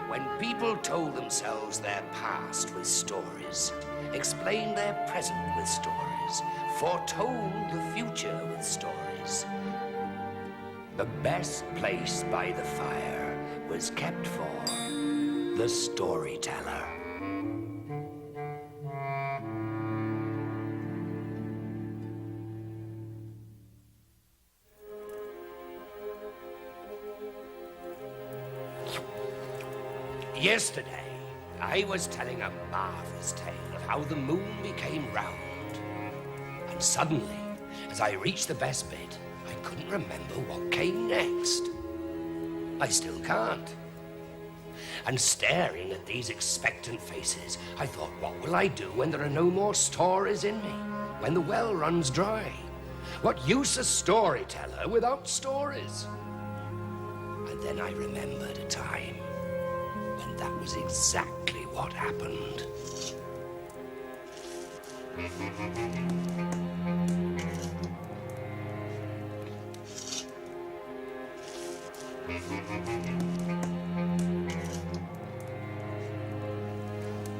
When people told themselves their past with stories, explained their present with stories, foretold the future with stories, the best place by the fire was kept for the storyteller. Yesterday, I was telling a marvelous tale of how the moon became round. And suddenly, as I reached the best bit, I couldn't remember what came next. I still can't. And staring at these expectant faces, I thought, what will I do when there are no more stories in me? When the well runs dry? What use a storyteller without stories? And then I remembered a time when that was exactly what happened.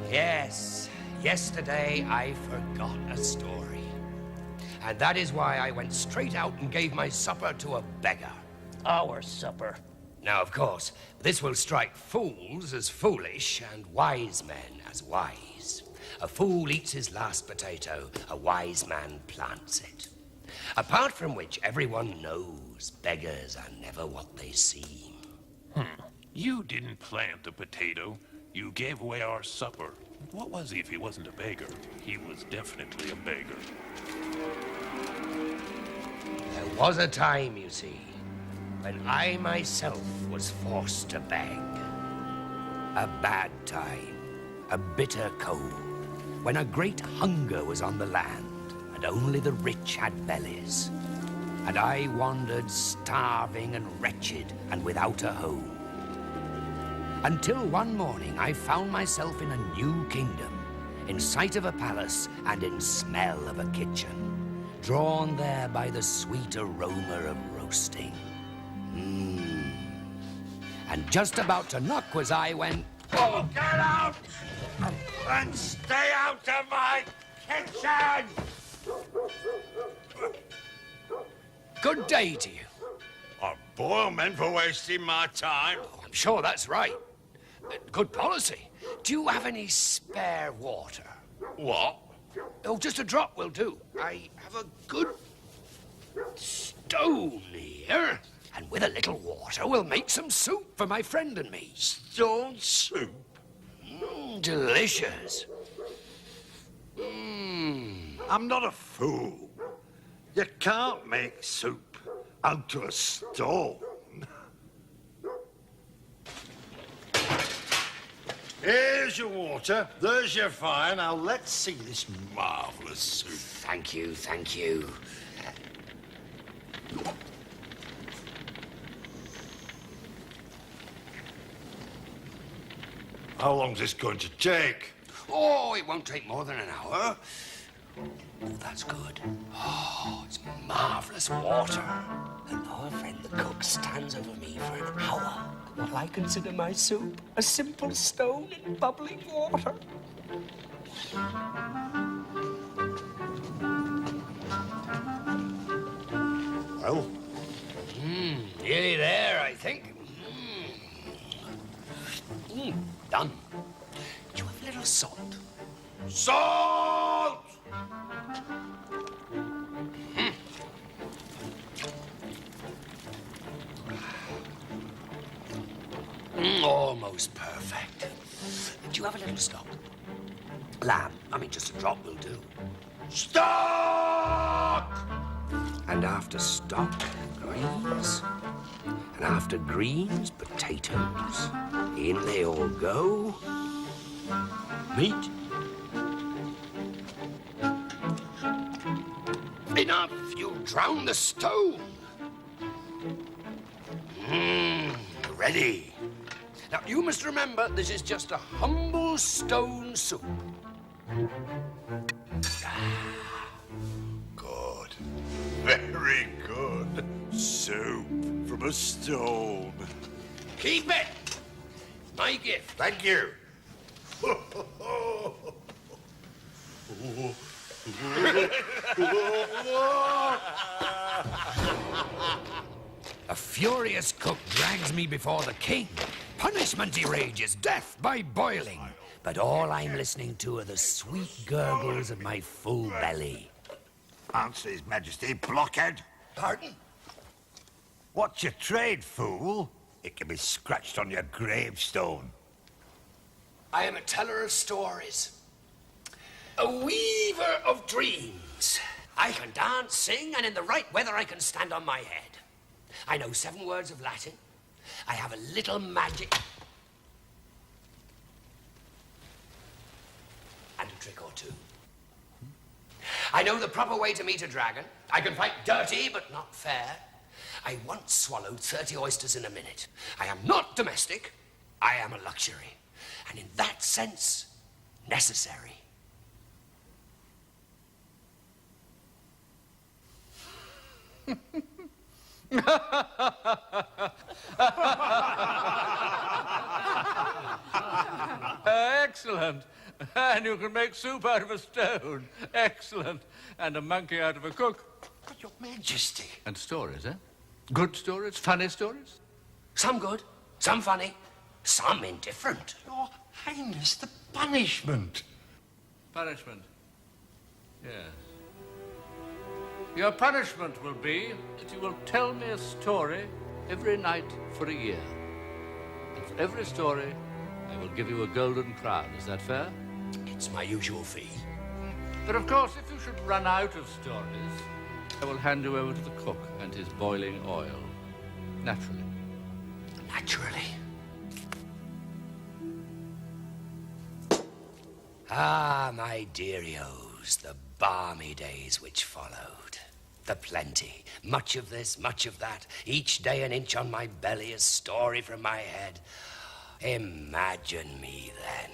Yes, yesterday I forgot a story. And that is why I went straight out and gave my supper to a beggar. Our supper. Now, of course, this will strike fools as foolish and wise men as wise. A fool eats his last potato, a wise man plants it. Apart from which, everyone knows beggars are never what they seem. You didn't plant a potato. You gave away our supper. What was he if he wasn't a beggar? He was definitely a beggar. There was a time, you see, when I myself was forced to beg. A bad time, a bitter cold, when a great hunger was on the land, and only the rich had bellies. And I wandered starving and wretched and without a home. Until one morning I found myself in a new kingdom, in sight of a palace and in smell of a kitchen, drawn there by the sweet aroma of roasting. And just about to knock was I when... Oh, get out! And stay out of my kitchen! Good day to you. I boil men for wasting my time. Oh, I'm sure that's right. Good policy. Do you have any spare water? What? Oh, just a drop will do. I have a good stone here. And with a little water, we'll make some soup for my friend and me. Stone soup? Delicious. I'm not a fool. You can't make soup out of a stone. Here's your water. There's your fire. Now let's see this marvelous soup. Thank you, thank you. How long's this going to take? Oh, it won't take more than an hour. Oh, that's good. Oh, it's marvelous water. And our friend the cook stands over me for an hour while I consider my soup a simple stone in bubbling water. Well? Nearly there, I think. Done. Do you have a little salt? Salt! Almost perfect. Do you have a little stock? Lamb. I mean, just a drop will do. Stock! And after stock, greens. And after greens, potatoes. In they all go. Meat. Enough, you'll drown the stone. Ready. Now, you must remember, this is just a humble stone soup. Good. Very very good. Soup from a stone. Keep it! My gift. Thank you. A furious cook drags me before the king. Punishment he rages, death by boiling. But all I'm listening to are the sweet gurgles of my full belly. Answer His Majesty, blockhead. Pardon? What's your trade, fool? It can be scratched on your gravestone. I am a teller of stories. A weaver of dreams. I can dance, sing, and in the right weather I can stand on my head. I know 7 words of Latin. I have a little magic. And a trick or two. I know the proper way to meet a dragon. I can fight dirty, but not fair. I once swallowed 30 oysters in a minute. I am not domestic. I am a luxury. And in that sense, necessary. Excellent. And you can make soup out of a stone. Excellent. And a monkey out of a cook. But Your Majesty. And stories, eh? Good stories? Funny stories? Some good, some funny, some indifferent. Your Highness, the punishment. Punishment. Yes. Your punishment will be that you will tell me a story every night for a year. And for every story, I will give you a golden crown. Is that fair? It's my usual fee. But of course, if you should run out of stories, I will hand you over to the cook and his boiling oil. Naturally. Naturally. Ah, my dearios, the balmy days which followed. The plenty, much of this, much of that, each day an inch on my belly, a story from my head. Imagine me then.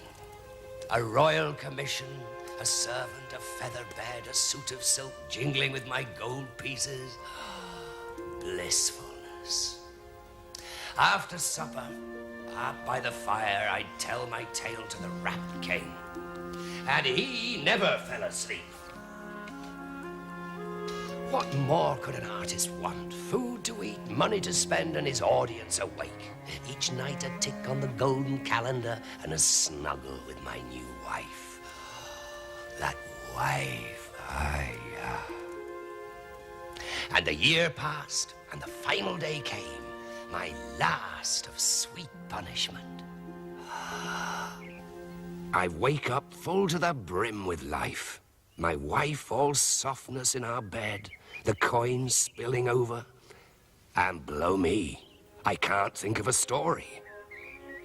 A royal commission, a servant, a feather bed, a suit of silk jingling with my gold pieces. Blissfulness. After supper, up by the fire, I'd tell my tale to the rapt king. And he never fell asleep. What more could an artist want? Food to eat, money to spend, and his audience awake. Each night a tick on the golden calendar and a snuggle with my new wife. That wife, And the year passed, and the final day came, my last of sweet punishment. I wake up full to the brim with life. My wife all softness in our bed, the coins spilling over. And blow me, I can't think of a story.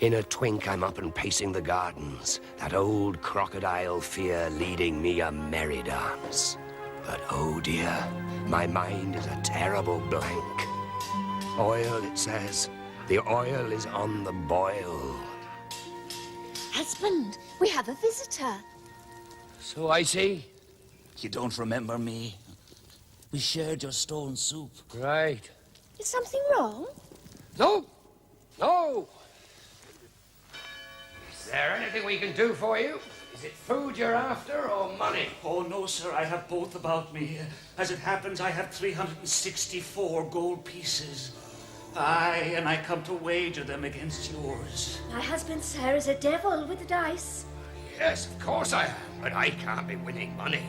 In a twink, I'm up and pacing the gardens, that old crocodile fear leading me a merry dance. But oh dear, my mind is a terrible blank. Oil, it says. The oil is on the boil. Husband, we have a visitor. So I see. You don't remember me? We shared your stone soup. Right. Is something wrong? No! No! Is there anything we can do for you? Is it food you're after or money? Oh, no, sir. I have both about me. As it happens, I have 364 gold pieces. Aye, and I come to wager them against yours. My husband, sir, is a devil with the dice. Yes, of course I am, but I can't be winning money.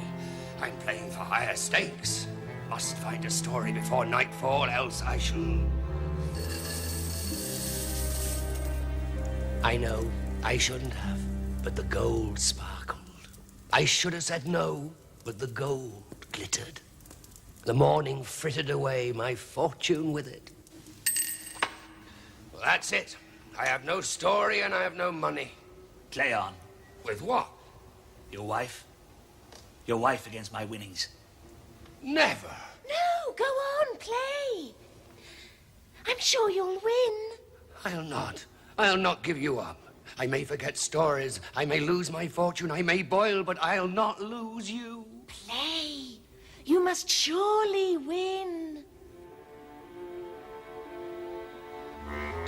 I'm playing for higher stakes. Must find a story before nightfall, else I shall... I know, I shouldn't have, but the gold sparkled. I should have said no, but the gold glittered. The morning frittered away my fortune with it. Well, that's it. I have no story and I have no money. Play on. With what? Your wife? Your wife against my winnings. Never. No, go on, play. I'm sure you'll win. I'll not. I'll not give you up. I may forget stories. I may lose my fortune. I may boil, but I'll not lose you. Play. You must surely win.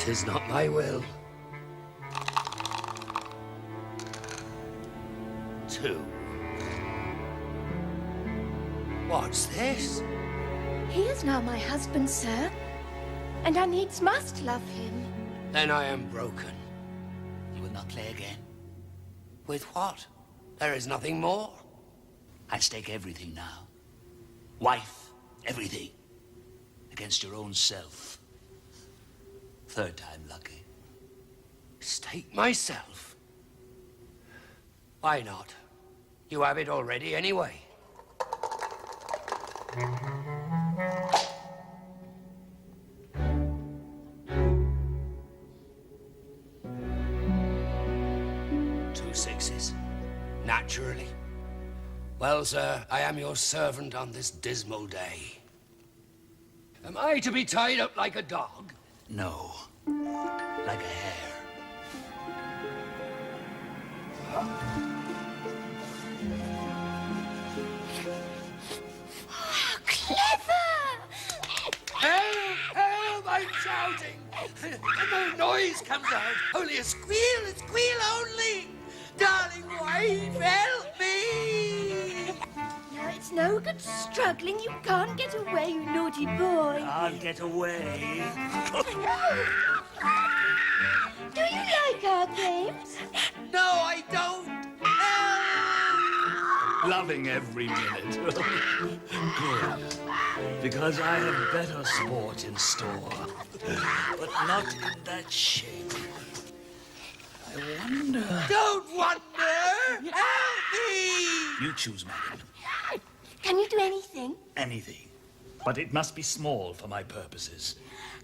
'Tis not my will. 2. What's this? He is now my husband, sir, and I needs must love him. Then I am broken. You will not play again. With what? There is nothing more. I stake everything now. Wife, everything. Against your own self. 3rd time lucky. Stake myself? Why not? You have it already anyway. Two 6s. Naturally. Well, sir, I am your servant on this dismal day. Am I to be tied up like a dog? No. Like a hare. Oh, clever! Help! Help! I'm shouting! And no noise comes out. Only a squeal only! Darling wife, help me! Now, it's no good struggling. You can't get away, you naughty boy. I'll get away. Do you like our games? No, I don't! Help! Loving every minute. Good. Because I have better sport in store. But not in that shape. I wonder... Don't wonder! Help me! You choose, madam. Can you do anything? Anything. But it must be small for my purposes.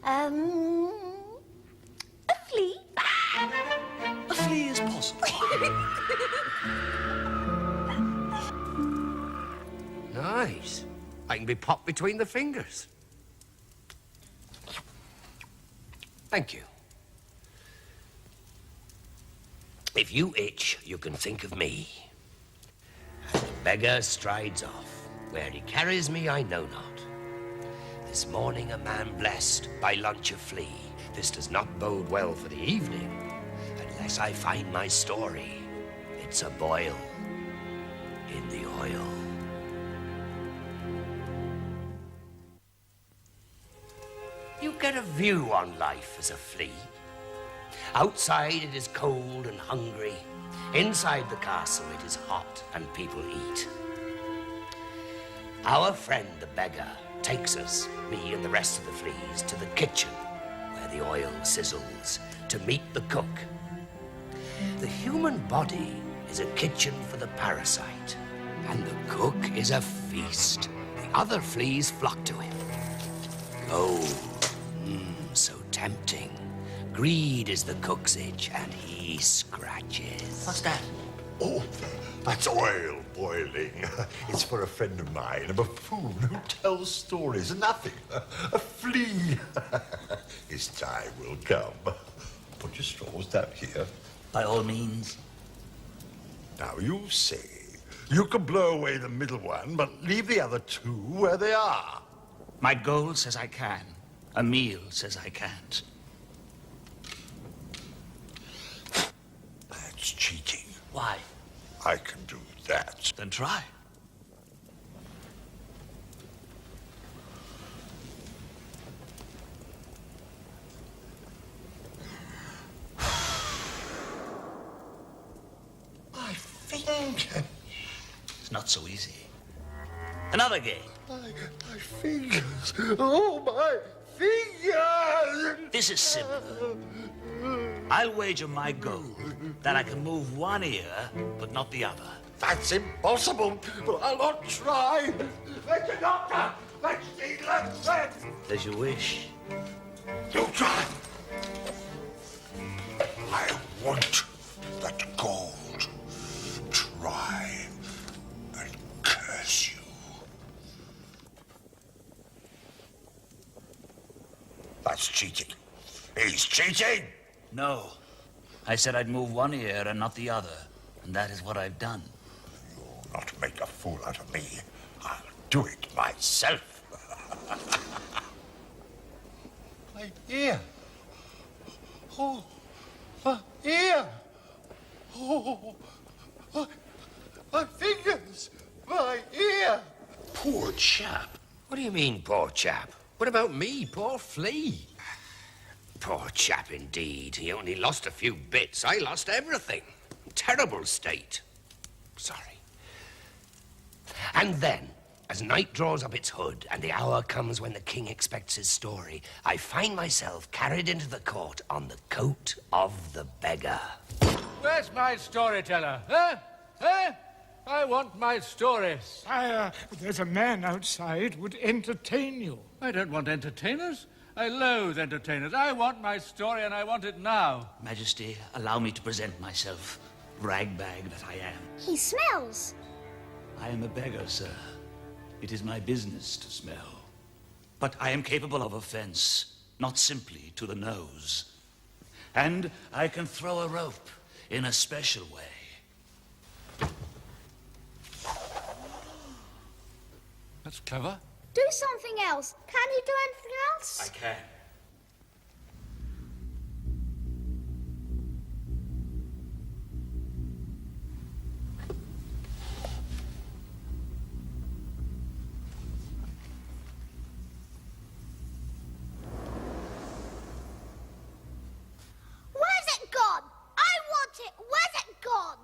A flea? A flea is possible. Nice. I can be popped between the fingers. Thank you. If you itch, you can think of me. And the beggar strides off. Where he carries me, I know not. This morning a man blessed by lunch of flea. This does not bode well for the evening, unless I find my story. It's a boil in the oil. You get a view on life as a flea. Outside it is cold and hungry. Inside the castle it is hot and people eat. Our friend the beggar takes us, me and the rest of the fleas, to the kitchen where the oil sizzles to meet the cook. The human body is a kitchen for the parasite, and the cook is a feast. The other fleas flock to him. Gold, so tempting. Greed is the cook's itch, and he scratches. What's that? Oh, that's oil boiling. It's for a friend of mine, a buffoon who tells stories. Nothing. A flea. His time will come. Put your straws down here. By all means. Now, you say you can blow away the middle one, but leave the other two where they are. My goal says I can. A meal says I can't. That's cheating. Why? I can do that. Then try. My finger. It's not so easy. Another game. My fingers. Oh, my fingers. This is simple. I'll wager my gold that I can move one ear, but not the other. That's impossible. But I'll not try. Let the doctor. Let's see. Let's. As you wish. You try. I want that gold. Try and curse you. That's cheating. He's cheating. No. I said I'd move one ear and not the other. And that is what I've done. You'll not make a fool out of me. I'll do it myself. My ear. Oh, my ear. Oh, my fingers. My ear. Poor chap. What do you mean, poor chap? What about me, poor flea? Poor chap, indeed. He only lost a few bits. I lost everything. Terrible state. Sorry. And then, as night draws up its hood and the hour comes when the king expects his story, I find myself carried into the court on the coat of the beggar. Where's my storyteller? Huh? Huh? I want my story. Sire, there's a man outside would entertain you. I don't want entertainers. I loathe entertainers. I want my story, and I want it now. Majesty, allow me to present myself, ragbag that I am. He smells. I am a beggar, sir. It is my business to smell. But I am capable of offense, not simply to the nose. And I can throw a rope in a special way. That's clever. Do something else. Can you do anything else? I can. Where's it gone? I want it. Where's it gone?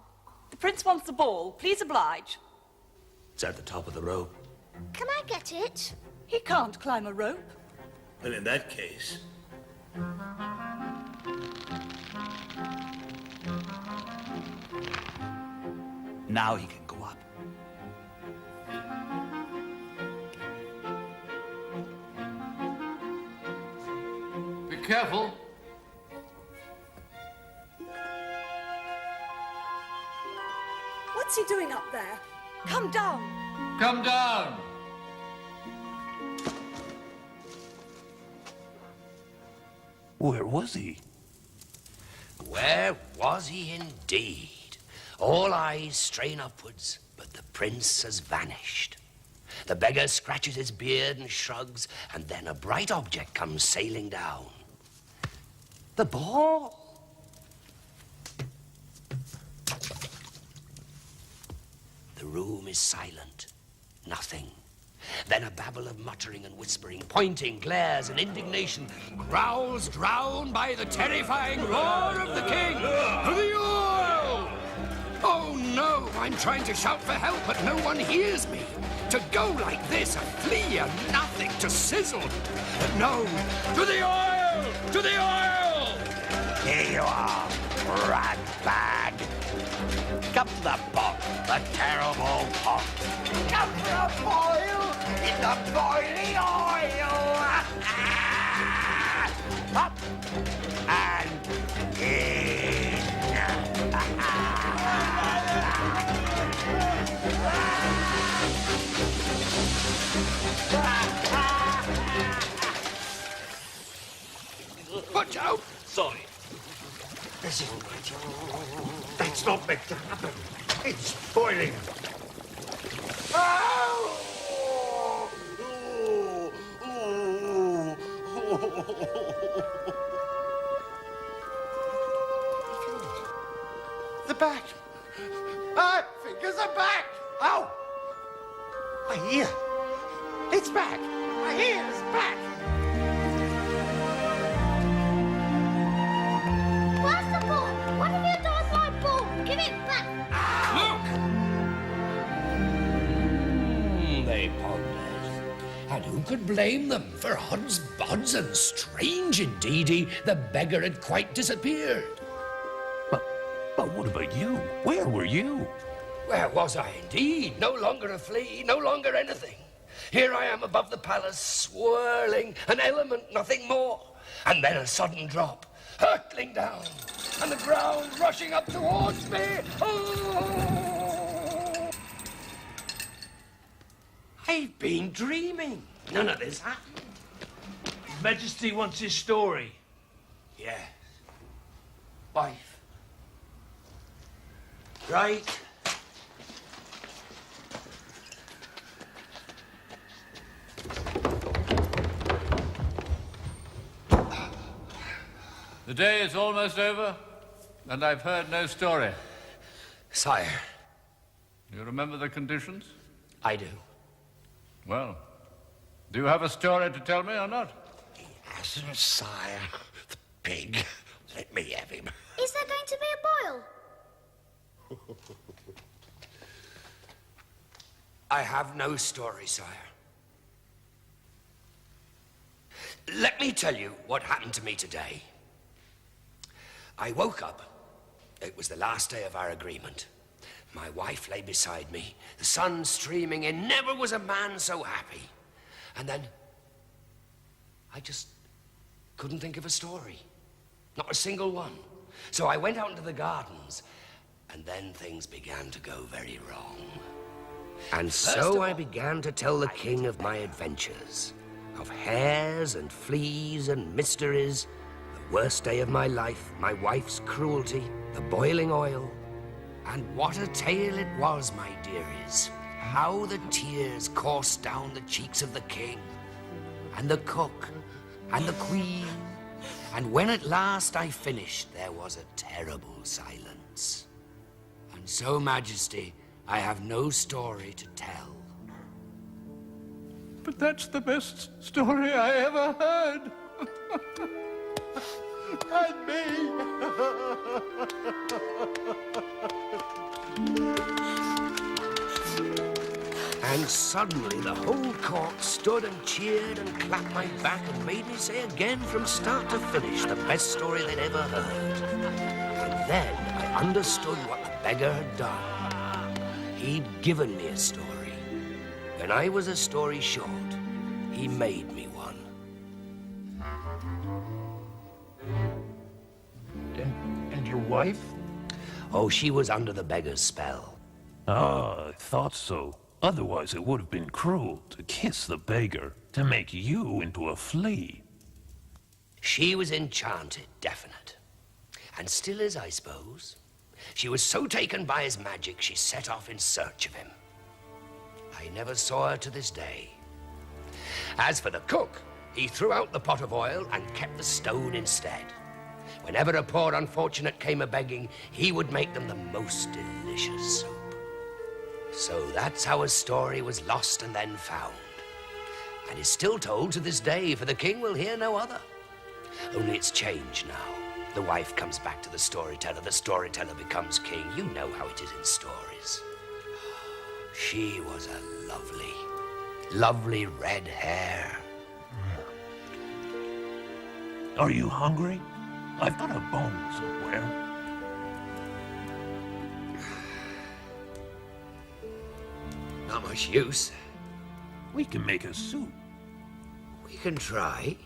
The prince wants the ball. Please oblige. It's at the top of the rope. Can I get it? He can't climb a rope. Well, in that case... Now he can go up. Be careful. What's he doing up there? Come down. Come down. Where was he? Where was he indeed? All eyes strain upwards, but the prince has vanished. The beggar scratches his beard and shrugs, and then a bright object comes sailing down. The ball. The room is silent. Nothing. Then a babble of muttering and whispering, pointing, glares, and indignation, growls drowned by the terrifying roar of the king. To the oil! Oh, no! I'm trying to shout for help, but no one hears me. To go like this, a flea, a nothing, to sizzle. But no, to the oil! To the oil! Here you are, ratbag. Come to the pot, the terrible pot. Come for a boil in the boiling oil. Up and in. Watch out! Sorry. This isn't right. That's not meant to happen. It's boiling. Oh! The back. My fingers are back. Ow! My ear. It's back. My ear's back. Where's the ball? What have you done with my ball? Give it back. They pondered. And who could blame them? For odds, bods, and strange indeedy, the beggar had quite disappeared. But what about you? Where were you? Where was I indeed? No longer a flea, no longer anything. Here I am above the palace, swirling, an element, nothing more. And then a sudden drop, hurtling down, and the ground rushing up towards me. Oh! I've been dreaming. None of this happened. His Majesty wants his story. Yes. Wife. Right. The day is almost over, and I've heard no story. Sire, You remember the conditions? I do. Well, do you have a story to tell me or not? He hasn't, sire. The pig. Let me have him. Is there going to be a boil? I have no story, sire. Let me tell you what happened to me today. I woke up. It was the last day of our agreement. My wife lay beside me, the sun streaming in. Never was a man so happy. And then I just couldn't think of a story. Not a single one. So I went out into the gardens, and then things began to go very wrong. And so I began to tell the king of my adventures, of hares and fleas and mysteries, the worst day of my life, my wife's cruelty, the boiling oil. And what a tale it was, my dearies. How the tears coursed down the cheeks of the king, and the cook, and the queen. And when at last I finished, there was a terrible silence. And so, Majesty, I have no story to tell. But that's the best story I ever heard. And me. And suddenly the whole court stood and cheered and clapped my back and made me say again from start to finish the best story they'd ever heard. And then I understood what the beggar had done. He'd given me a story. When I was a story short, he made me one. And your wife? Oh, she was under the beggar's spell. Ah, I thought so. Otherwise, it would have been cruel to kiss the beggar, to make you into a flea. She was enchanted, definite. And still is, I suppose. She was so taken by his magic, she set off in search of him. I never saw her to this day. As for the cook, he threw out the pot of oil and kept the stone instead. Whenever a poor unfortunate came a-begging, he would make them the most delicious soup. So that's how a story was lost and then found. And is still told to this day, for the king will hear no other. Only it's changed now. The wife comes back to the storyteller becomes king. You know how it is in stories. She was a lovely, lovely red hair. Are you hungry? I've got a bone somewhere. Not much use. We can make a soup. We can try.